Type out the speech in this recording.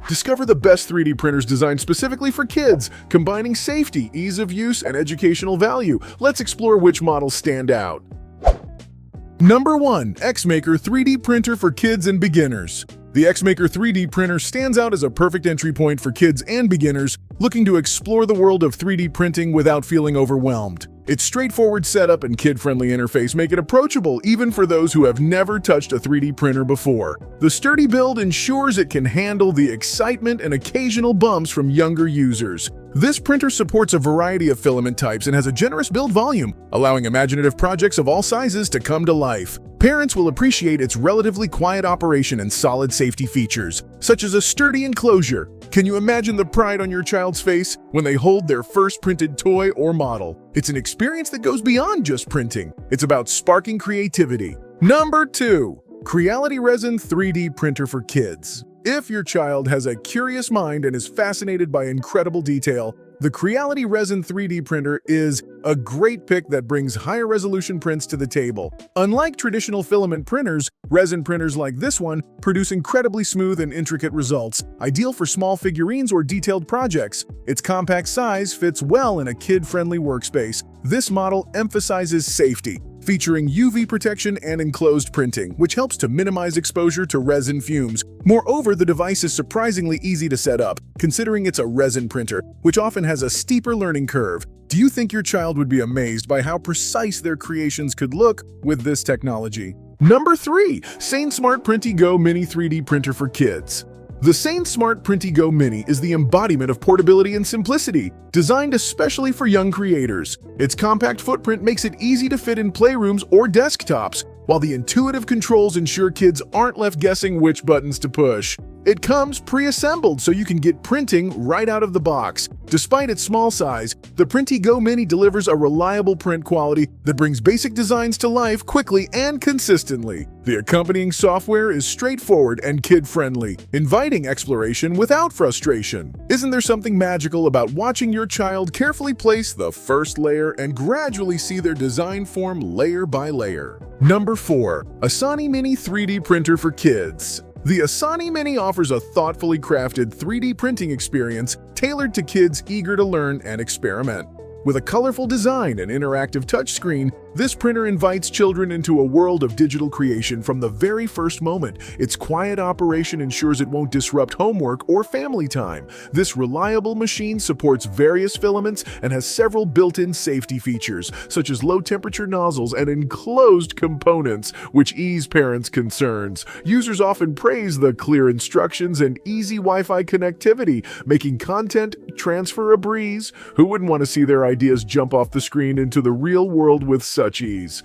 Discover the best 3D printers designed specifically for kids, combining safety, ease of use, and educational value. Let's explore which models stand out. Number 1. Xmaker 3D Printer for Kids and Beginners. The Xmaker 3D printer stands out as a perfect entry point for kids and beginners looking to explore the world of 3D printing without feeling overwhelmed. Its straightforward setup and kid-friendly interface make it approachable even for those who have never touched a 3D printer before. The sturdy build ensures it can handle the excitement and occasional bumps from younger users. This printer supports a variety of filament types and has a generous build volume, allowing imaginative projects of all sizes to come to life. Parents will appreciate its relatively quiet operation and solid safety features, such as a sturdy enclosure. Can you imagine the pride on your child's face when they hold their first printed toy or model? It's an experience that goes beyond just printing. It's about sparking creativity. Number 2. Creality Resin 3D Printer for Kids. If your child has a curious mind and is fascinated by incredible detail, the Creality Resin 3D printer is a great pick that brings higher resolution prints to the table. Unlike traditional filament printers, resin printers like this one produce incredibly smooth and intricate results, ideal for small figurines or detailed projects. Its compact size fits well in a kid-friendly workspace. This model emphasizes safety, featuring UV protection and enclosed printing, which helps to minimize exposure to resin fumes. Moreover, the device is surprisingly easy to set up, considering it's a resin printer, which often has a steeper learning curve. Do you think your child would be amazed by how precise their creations could look with this technology? Number 3. Sane Smart Printy Go Mini 3D Printer for Kids. The Sane Smart Printy Go Mini is the embodiment of portability and simplicity, designed especially for young creators. Its compact footprint makes it easy to fit in playrooms or desktops, while the intuitive controls ensure kids aren't left guessing which buttons to push. It comes pre-assembled so you can get printing right out of the box. Despite its small size, the Printy Go Mini delivers a reliable print quality that brings basic designs to life quickly and consistently. The accompanying software is straightforward and kid-friendly, inviting exploration without frustration. Isn't there something magical about watching your child carefully place the first layer and gradually see their design form layer by layer? Number 4. Asani Mini 3D Printer for Kids. The Asani Mini offers a thoughtfully crafted 3D printing experience tailored to kids eager to learn and experiment. With a colorful design and interactive touchscreen, this printer invites children into a world of digital creation from the very first moment. Its quiet operation ensures it won't disrupt homework or family time. This reliable machine supports various filaments and has several built-in safety features, such as low-temperature nozzles and enclosed components, which ease parents' concerns. Users often praise the clear instructions and easy Wi-Fi connectivity, making content transfer a breeze. Who wouldn't want to see their ideas jump off the screen into the real world with such ease?